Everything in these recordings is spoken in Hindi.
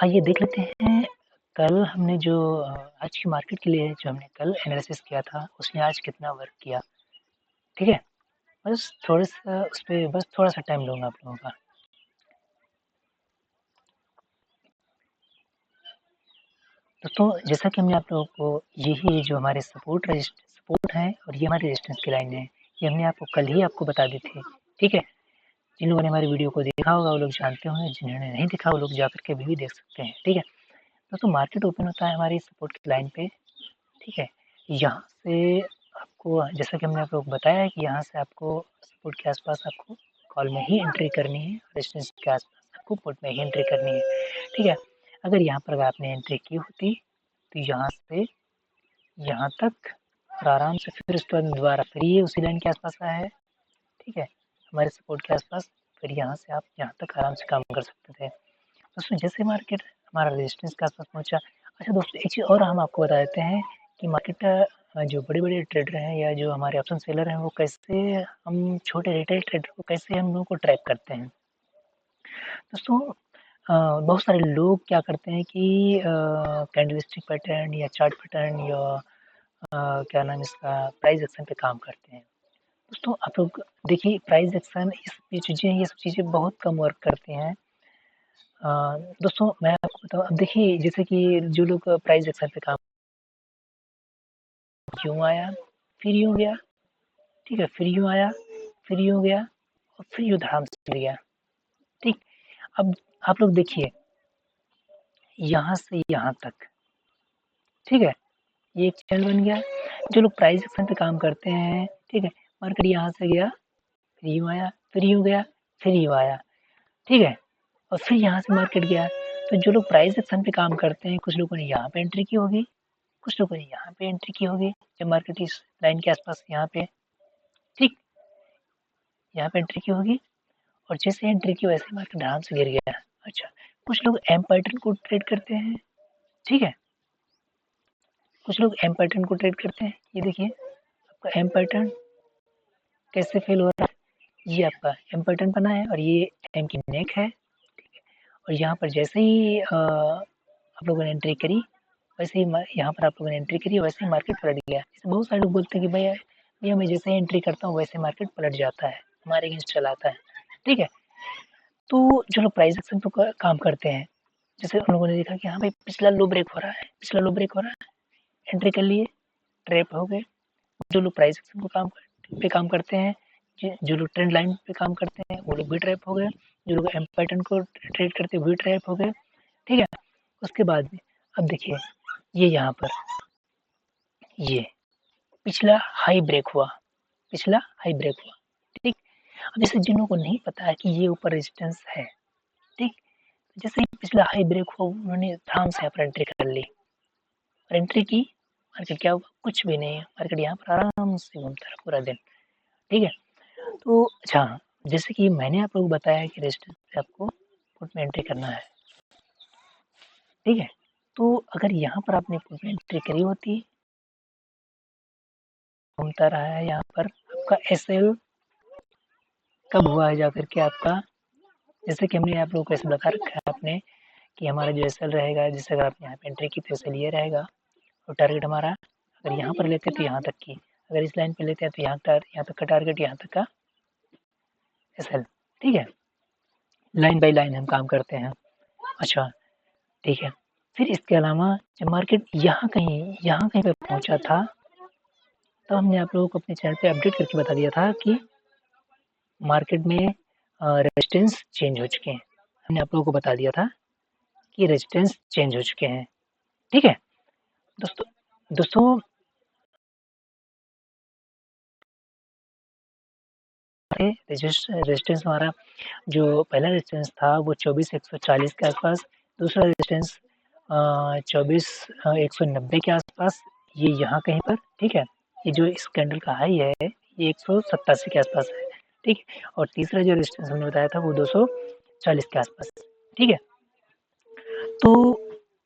आइए देख लेते हैं कल हमने जो आज की मार्केट के लिए जो हमने कल एनालिसिस किया था, उसने आज कितना वर्क किया, ठीक है? बस थोड़ा-सा उस पे बस थोड़ा-सा टाइम लूँगा आप लोगों का। दोस्तों जैसा कि हमने आप लोगों को यही जो हमारे सपोर्ट है और ये हमारी रेजिस्टेंस की लाइन है, ये हमने आपको कल ही आपको बता दी थी, ठीक है? जिन लोगों ने हमारी वीडियो को देखा होगा वो लोग जानते होंगे, जिन्होंने नहीं देखा वो लोग जाकर के अभी भी देख सकते हैं, ठीक है? दोस्तों मार्केट ओपन होता है हमारी सपोर्ट की लाइन पे, ठीक है? यहाँ से आपको जैसा कि हमने आप लोगों को बताया है कि यहाँ से आपको सपोर्ट के आसपास आपको कॉल में ही एंट्री करनी है, रेजिस्टेंस के आसपास आपको पुट में ही एंट्री करनी है, ठीक है? अगर यहाँ पर आपने एंट्री की होती तो यहाँ से यहाँ तक और आराम से फिर उसके बाद दोबारा फिर ये उसी लाइन के आसपास आया है, ठीक है? हमारे सपोर्ट के आसपास फिर यहाँ से आप यहाँ तक आराम से काम कर सकते थे। दोस्तों जैसे मार्केट हमारा रेजिस्टेंस के आसपास पहुँचा। अच्छा दोस्तों एक चीज़ और हम आपको बता देते हैं कि मार्केट जो बड़े-बड़े ट्रेडर हैं या जो हमारे ऑप्शन सेलर हैं वो कैसे हम छोटे रिटेल ट्रेडर को कैसे हम लोगों को ट्रैक करते हैं। दोस्तों बहुत सारे लोग क्या करते हैं कि कैंडलस्टिक पैटर्न या चार्ट पैटर्न या क्या नाम है इसका प्राइस एक्शन पे काम करते हैं। दोस्तों आप लोग देखिए प्राइस एक्शन ये सब चीज़ें बहुत कम वर्क करती हैं। दोस्तों मैं आपको बताऊँ अब देखिए जैसे कि जो लोग प्राइस एक्शन पे काम यूँ आया, फिर यूँ गया, ठीक है? फिर यूँ आया, फिर यूँ गया और फिर यूँ धड़ाम से गिर गया, ठीक? अब आप लोग देखिए यहाँ से यहाँ तक, ठीक है? ये एक चैनल बन गया। जो लोग प्राइस एक्शन पे काम करते हैं, ठीक है? मार्केट यहाँ से गया, फिर यूँ आया, फिर यूँ गया, फिर यूँ आया, ठीक है? और फिर यहाँ से मार्केट गया। तो जो लोग प्राइस एक्शन पे काम करते हैं, कुछ लोगों ने यहाँ पे एंट्री की होगी, कुछ लोगों ने यहाँ पे एंट्री की होगी, जब मार्केट इस लाइन के आसपास यहाँ पे, ठीक? यहाँ पे एंट्री की होगी और जैसे एंट्री की वैसे मार्केट धड़ाम से गिर गया। अच्छा, कुछ लोग एम पैटर्न को ट्रेड करते हैं, ठीक है? कुछ लोग एम पैटर्न को ट्रेड करते हैं। ये देखिए आपका एम पैटर्न कैसे फेल हो रहा है। ये आपका एम पैटर्न बना है और ये एम की नेक है, ठीक है? और यहाँ पर जैसे ही आप लोगों ने एंट्री करी, वैसे ही यहाँ पर आप लोगों ने एंट्री करी वैसे ही मार्केट पलट गया। जैसे बहुत सारे लोग बोलते हैं कि भैया भैया मैं जैसे ही एंट्री करता हूँ वैसे मार्केट पलट जाता है, हमारे अगेंस्ट चलाता है, ठीक है? तो जो लोग प्राइस एक्शन पे काम करते हैं, जैसे उन लोगों ने देखा कि हाँ भाई पिछला लो ब्रेक हो रहा है, पिछला लो ब्रेक हो रहा है, एंट्री कर लिए, ट्रैप हो गए। जो लोग प्राइस एक्शन को काम करते हैं, जो लोग ट्रेंड लाइन पे काम करते हैं वो लोग भी ट्रैप हो गए। जो लोग एम पैटर्न को ट्रेड करते हैं वो भी ट्रैप हो गए, ठीक है? उसके बाद में अब देखिए ये यहाँ पर ये पिछला हाई ब्रेक हुआ, पिछला हाई ब्रेक हुआ, ठीक? अब जैसे जिन लोगों को नहीं पता है कि ये ऊपर रेजिस्टेंस है, ठीक? जैसे ही पिछला हाई ब्रेक हुआ उन्होंने धड़ाम से यहाँ पर एंट्री कर ली और एंट्री की, मार्केट क्या हुआ? कुछ भी नहीं है, मार्केट यहाँ पर आराम से घूमता रहा पूरा दिन, ठीक है? तो अच्छा जैसे कि मैंने आप लोगों को बताया कि रेजिस्टेंस पे आपको पुट में एंट्री करना है, ठीक है? तो अगर यहाँ पर आपने पुट में एंट्री करी होती, घूमता रहा है यहाँ पर आपका एसएल कब हुआ है जाकर के आपका, जैसे कि हमने आप लोगों को ऐसे बता रखा है आपने कि हमारा जो एसएल रहेगा, जैसे अगर आप यहाँ पे एंट्री की तो एसएल ये रहेगा और टारगेट हमारा अगर यहाँ पर लेते तो यहाँ तक की, अगर इस लाइन पे लेते हैं तो यहाँ तक का टारगेट, यहाँ तक का एसएल, ठीक है? लाइन बाय लाइन हम काम करते हैं। अच्छा, ठीक है। फिर इसके अलावा जब मार्केट यहाँ कहीं पे पहुँचा था, तो हमने आप लोगों को अपने चैनल पे अपडेट करके बता दिया था कि मार्केट में रेजिस्टेंस चेंज हो चुके हैं। हमने आप लोगों को बता दिया था कि रेजिस्टेंस चेंज हो चुके हैं, ठीक है? दोस्तों दोस्तों रेजिस्टेंस हमारा जो पहला रेजिस्टेंस था वो 24,140 के आसपास, दूसरा रेजिस्टेंस 24,190 के आसपास, ये यहाँ कहीं पर, ठीक है? ये जो इस कैंडल का हाई है ये 187 के आसपास है, ठीक है? और तीसरा जो रेजिस्टेंस हमने बताया था वो 240 के आसपास, ठीक है? तो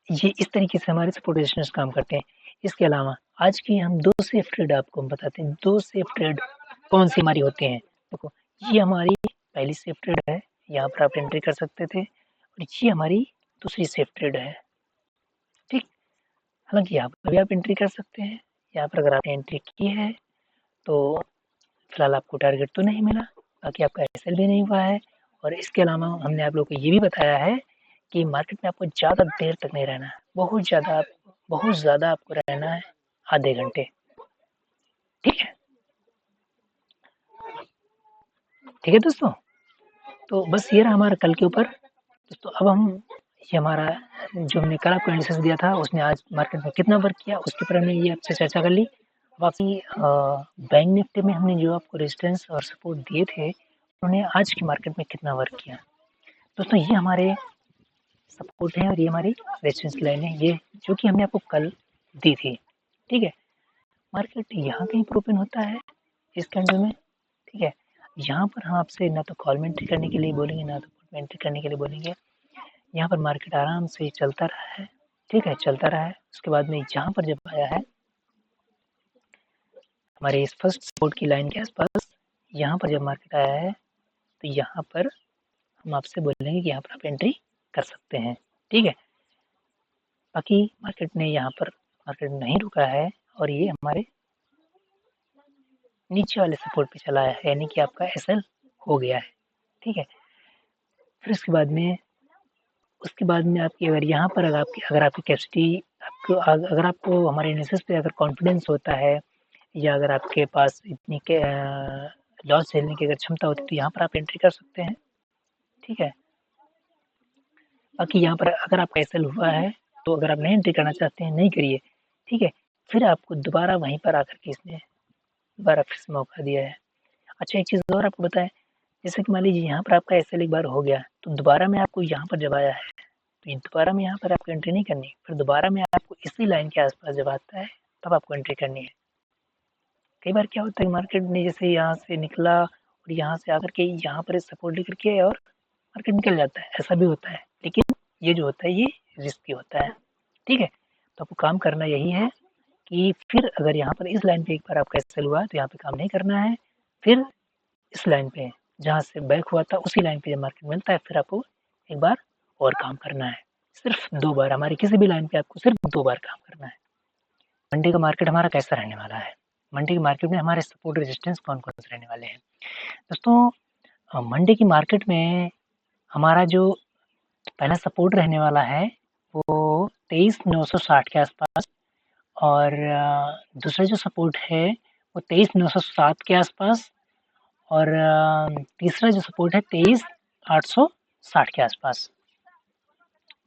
ये इस तरीके से हमारे सपोर्ट रेजिस्टेंस काम करते हैं। इसके अलावा आज की हम 2 सेफ ट्रेड आपको हम बताते हैं, 2 सेफ ट्रेड कौन सी हमारी होती हैं? देखो ये हमारी पहली सेफ ट्रेड है, यहाँ पर आप एंट्री कर सकते थे और ये हमारी दूसरी सेफ ट्रेड है। ठीक, हालांकि यहाँ पर भी आप एंट्री कर सकते हैं। यहाँ पर अगर आपने एंट्री की है तो फिलहाल आपको टारगेट तो नहीं मिला, बाकी आपका एसएल भी नहीं हुआ है। और इसके अलावा हमने आप लोगों को ये भी बताया है कि मार्केट में आपको ज़्यादा देर तक नहीं रहना है, बहुत ज़्यादा आपको रहना है आधे घंटे। ठीक है, ठीक है दोस्तों, तो बस ये रहा हमारा कल के ऊपर। दोस्तों अब हम ये हमारा जो हमने कल आपको एनालिसिस दिया था उसने आज मार्केट में कितना वर्क किया उसके ऊपर हमने ये आपसे चर्चा कर ली। बाकी बैंक निफ्टी में हमने जो आपको रेजिस्टेंस और सपोर्ट दिए थे उन्होंने आज की मार्केट में कितना वर्क किया। दोस्तों ये हमारे सपोर्ट है और ये हमारी रेजिस्टेंस की लाइन है, ये जो कि हमने आपको कल दी थी। ठीक है, मार्केट यहाँ कहीं पर ओपन होता है इस कैंडल में। ठीक है, यहाँ पर हम आपसे ना तो कॉल में एंट्री करने के लिए बोलेंगे ना तो पुट में एंट्री करने के लिए बोलेंगे। यहाँ पर मार्केट आराम से चलता रहा है। ठीक है, चलता रहा है। उसके बाद में यहाँ पर जब आया है हमारे इस फर्स्ट सपोर्ट की लाइन के आसपास, यहाँ पर जब मार्केट आया है तो यहाँ पर हम आपसे बोलेंगे कि यहाँ पर आप एंट्री कर सकते हैं। ठीक है, बाकी मार्केट ने यहाँ पर मार्केट नहीं रुका है और ये हमारे नीचे वाले सपोर्ट पे चला है, यानी कि आपका एसएल हो गया है। ठीक है, फिर उसके बाद में आपकी अगर यहाँ पर अगर आपकी कैपेसिटी अगर आपको हमारे एनालिसिस पे अगर कॉन्फिडेंस होता है या अगर आपके पास इतनी के लॉस झेलने की अगर क्षमता होती है तो यहाँ पर आप एंट्री कर सकते हैं। ठीक है, बाकी यहाँ पर अगर आपका एसएल हुआ है तो अगर आप नहीं एंट्री करना चाहते हैं नहीं करिए। ठीक है, फिर आपको दोबारा वहीं पर आकर के इसने दोबारा फिर से मौका दिया है। अच्छा, एक चीज़ और आपको बताएं, जैसे कि मान लीजिए यहाँ पर आपका एसएल एक बार हो गया तो दोबारा में आपको यहाँ पर जब आया है तो दोबारा में यहाँ पर आपको एंट्री नहीं करनी, फिर दोबारा में आपको इसी लाइन के आसपास जब आता है तब आपको एंट्री करनी है। कई बार क्या होता है मार्केट ने जैसे यहाँ से निकला और यहाँ से आकर के यहाँ पर सपोर्ट लेकर के और मार्केट निकल जाता है, ऐसा भी होता है। लेकिन ये जो होता है ये रिस्की होता है। ठीक है, तो आपको काम करना यही है कि फिर अगर यहाँ पर इस लाइन पे एक बार आपका एसएल हुआ तो यहाँ पे काम नहीं करना है, फिर इस लाइन पे जहाँ से बैक हुआ था उसी लाइन पे जब मार्केट मिलता है फिर आपको एक बार और काम करना है। सिर्फ 2 बार, हमारी किसी भी लाइन पे आपको सिर्फ 2 बार काम करना है। मंडे का मार्केट हमारा कैसा रहने वाला है? मंडे की मार्केट में हमारे सपोर्ट रेजिस्टेंस कौन-कौन से रहने वाले हैं? दोस्तों मंडे की मार्केट में हमारा जो पहला सपोर्ट रहने वाला है वो 23,960 के आसपास और दूसरा जो सपोर्ट है वो 23,907 के आसपास और तीसरा जो सपोर्ट है 23,860 के आसपास।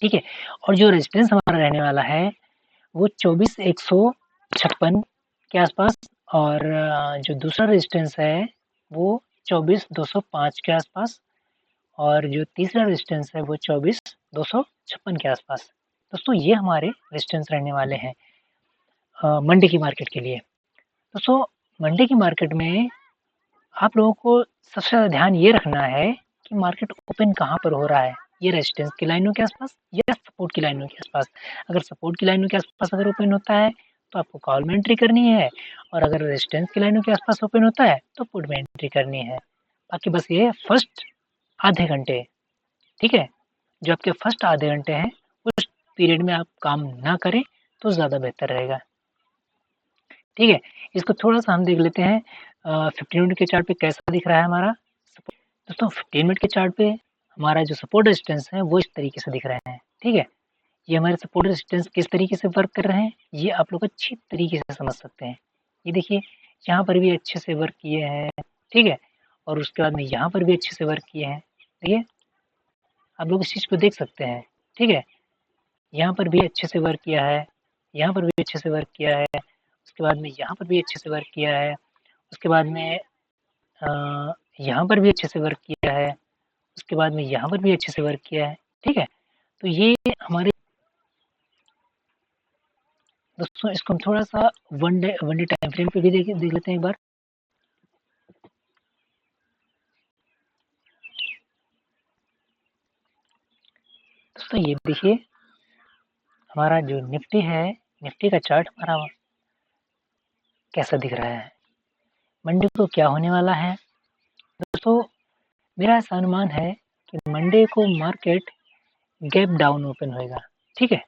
ठीक है, और जो रेजिस्टेंस हमारा रहने वाला है वो 24,156 के आसपास और जो दूसरा रेजिस्टेंस है वो 24,205 के आसपास और जो तीसरा रेजिस्टेंस है वो 24,256 के आसपास। दोस्तों ये हमारे रेजिस्टेंस रहने वाले हैं मंडे की मार्केट के लिए। दोस्तों मंडे की मार्केट में आप लोगों को सबसे ज़्यादा ध्यान ये रखना है कि मार्केट ओपन कहाँ पर हो रहा है, ये रेजिस्टेंस की लाइनों के आसपास या सपोर्ट की लाइनों के आसपास। अगर सपोर्ट की लाइनों के आसपास अगर ओपन होता है तो आपको कॉल में एंट्री करनी है और अगर रेजिस्टेंस की लाइनों के आसपास ओपन होता है तो पुट में एंट्री करनी है। बाकी बस ये फर्स्ट आधे घंटे, ठीक है, जो आपके फर्स्ट आधे घंटे हैं उस पीरियड में आप काम ना करें तो ज़्यादा बेहतर रहेगा। ठीक है, इसको थोड़ा-सा हम देख लेते हैं 15 मिनट के चार्ट पे कैसा दिख रहा है हमारा सपोर्ट। दोस्तों 15 मिनट के चार्ट पे हमारा जो सपोर्ट रेजिस्टेंस है वो इस तरीके से दिख रहे हैं। ठीक है, ये हमारे सपोर्ट रेजिस्टेंस किस तरीके से वर्क कर रहे हैं ये आप लोग अच्छी तरीके से समझ सकते हैं। ये देखिए यहाँ पर भी अच्छे से वर्क किए हैं। ठीक है, और उसके बाद में यहाँ पर भी अच्छे से वर्क किए हैं। देखिए आप लोग इस चीज़ को देख सकते हैं। ठीक है, यहाँ पर भी अच्छे से वर्क किया है, यहाँ पर भी अच्छे से वर्क किया है, उसके बाद में यहाँ पर भी अच्छे से वर्क किया है, उसके बाद में यहाँ पर भी अच्छे से वर्क किया है, उसके बाद में यहाँ पर भी अच्छे से वर्क किया है। ठीक है, तो ये हमारे दोस्तों इसको हम थोड़ा-सा वन डे टाइम फ्रेम पे भी देख लेते हैं एक बार। दोस्तों ये देखिए हमारा जो निफ्टी है, निफ्टी का चार्ट हमारा कैसा दिख रहा है। मंडे को क्या होने वाला है? दोस्तों मेरा ऐसा अनुमान है कि मंडे को मार्केट गैप डाउन ओपन होएगा, ठीक है।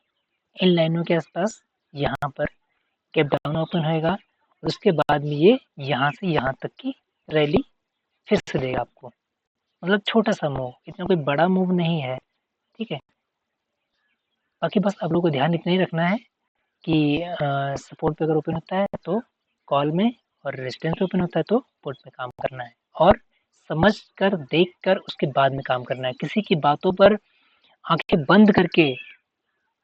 इन लाइनों के आसपास यहाँ पर गैप डाउन ओपन होएगा, उसके बाद में ये यहाँ से यहाँ तक की रैली फिर से देगा आपको, मतलब छोटा सा मूव, इतना कोई बड़ा मूव नहीं है, ठीक है। बाकी बस आप लोगों को ध्यान इतना ही रखना है कि सपोर्ट पे अगर ओपन होता है तो कॉल में, और रेजिस्टेंस पे ओपन होता है तो पुट में काम करना है, और समझ कर देख कर उसके बाद में काम करना है। किसी की बातों पर आंखें बंद करके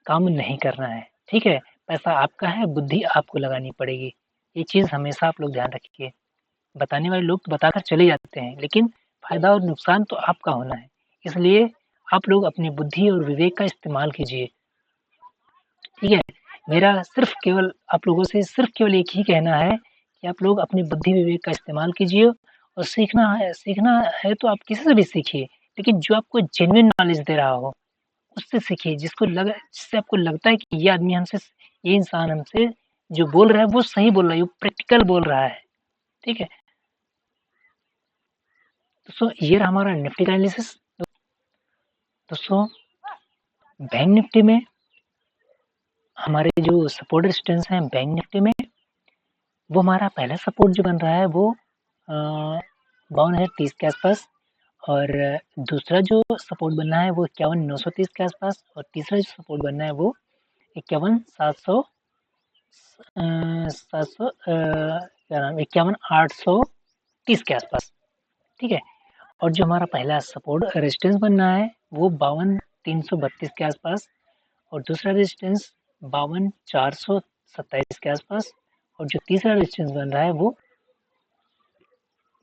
काम नहीं करना है, ठीक है। पैसा आपका है, बुद्धि आपको लगानी पड़ेगी, ये चीज़ हमेशा आप लोग ध्यान रखिए। बताने वाले लोग तो बताकर चले जाते हैं, लेकिन फायदा और नुकसान तो आपका होना है, इसलिए आप लोग अपनी बुद्धि और विवेक का इस्तेमाल कीजिए, ठीक है। मेरा सिर्फ केवल आप लोगों से सिर्फ केवल एक ही कहना है कि आप लोग अपनी बुद्धि विवेक का इस्तेमाल कीजिए, और सीखना है तो आप किसी से भी सीखिए, लेकिन जो आपको जेन्युइन नॉलेज दे रहा हो उससे सीखिए, जिससे आपको लगता है कि ये इंसान हमसे जो बोल रहा है वो सही बोल रहा है, वो प्रैक्टिकल बोल रहा है, ठीक है। दोस्तों ये रहा हमारा निफ्टी का एनालिसिस। दोस्तों बैंक निफ्टी में हमारे जो सपोर्ट रेजिस्टेंस हैं बैंक निफ्टी में, वो हमारा पहला सपोर्ट जो बन रहा है वो 52,030 के आसपास, और दूसरा जो सपोर्ट बनना है वो 51,930 के आसपास, और तीसरा जो सपोर्ट बनना है वो 51,700 क्या नाम 51,830 के आसपास, ठीक है। और जो हमारा पहला सपोर्ट रेजिस्टेंस बनना है वो 52,332 के आसपास, और दूसरा रेजिस्टेंस 52,427 के आसपास, और जो तीसरा रेजिस्टेंस बन रहा है वो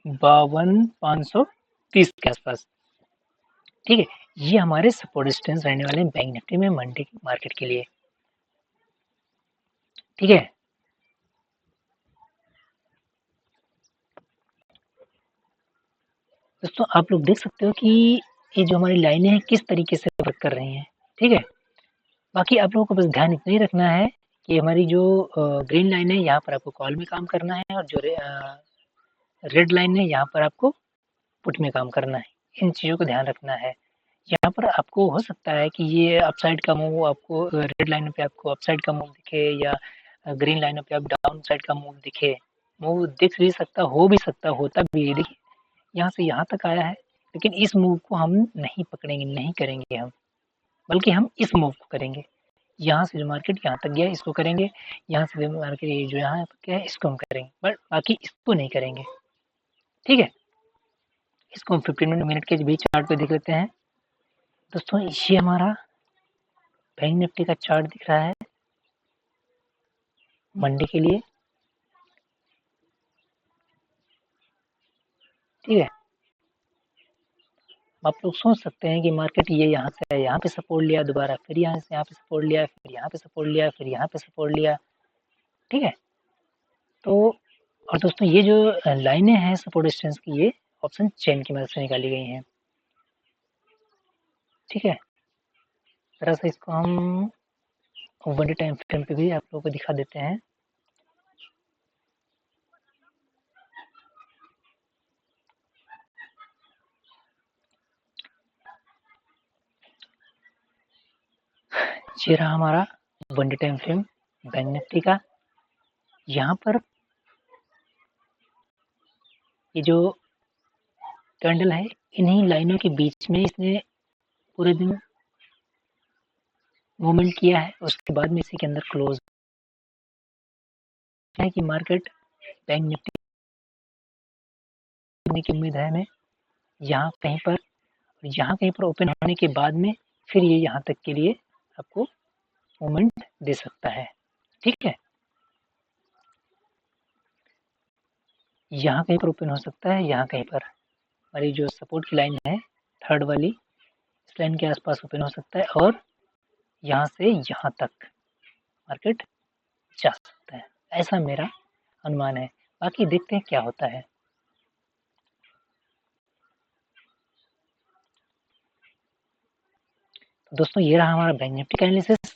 52,530 के आसपास, ठीक है। ये हमारे सपोर्ट रेजिस्टेंस रहने वाले हैं बैंक निफ्टी में मंडे मार्केट के लिए, ठीक है। दोस्तों आप लोग देख सकते हो कि ये जो हमारी लाइनें हैं किस तरीके से वर्क कर रही हैं, ठीक है। बाकी आप लोगों को बस ध्यान इतना ही रखना है कि हमारी जो ग्रीन लाइन है यहाँ पर आपको कॉल में काम करना है, और जो रेड लाइन है यहाँ पर आपको पुट में काम करना है। इन चीज़ों को ध्यान रखना है। यहाँ पर आपको हो सकता है कि ये अपसाइड का मूव आपको रेड लाइन पे आपको अपसाइड का मूव दिखे, या ग्रीन लाइन पे आप डाउन साइड का मूव दिखे। मूव दिख भी सकता, हो भी सकता, होता भी है। देखिए यहाँ से यहाँ तक आया है, लेकिन इस मूव को हम नहीं पकड़ेंगे, नहीं करेंगे हम, बल्कि हम इस मूव को करेंगे। यहाँ से जो मार्केट यहाँ तक गया इसको करेंगे, यहाँ से जो मार्केट जो यहाँ तक गया इसको हम करेंगे, बट बाकी इसको नहीं करेंगे, ठीक है। इसको हम 15 मिनट के बीच चार्ट पे देख लेते हैं। दोस्तों ये हमारा बैंक निफ्टी का चार्ट दिख रहा है मंडे के लिए, ठीक है। आप लोग सोच सकते हैं कि मार्केट ये यहाँ से यहाँ पे सपोर्ट लिया, दोबारा फिर यहाँ से यहाँ पे सपोर्ट लिया, फिर यहाँ पे सपोर्ट लिया, फिर यहाँ पे सपोर्ट लिया, ठीक है। तो और दोस्तों ये जो लाइनें हैं सपोर्ट रेजिस्टेंस की, ये ऑप्शन चेन की मदद से निकाली गई हैं, ठीक है। जरा सा इसको हम 1 डे टाइम फ्रेम पे भी आप लोगों को दिखा देते हैं। ये रहा हमारा 1 day time frame bank Nifty का। यहाँ पर ये जो कैंडल है इन्हीं लाइनों के बीच में इसने पूरे दिन मूवमेंट किया है, उसके बाद में इसी के अंदर क्लोज है कि मार्केट बैंक निफ्टी होने की उम्मीद है हमें, यहाँ कहीं पर ओपन होने के बाद में फिर ये यहाँ तक के लिए आपको मूवमेंट दे सकता है, ठीक है। यहाँ कहीं पर ओपन हो सकता है, यहाँ कहीं पर हमारी जो सपोर्ट की लाइन है थर्ड वाली, इस लाइन के आसपास ओपन हो सकता है, और यहाँ से यहाँ तक मार्केट जा सकता है, ऐसा मेरा अनुमान है। बाकी देखते हैं क्या होता है। तो दोस्तों ये रहा हमारा बैंक निफ्टी का एनालिसिस।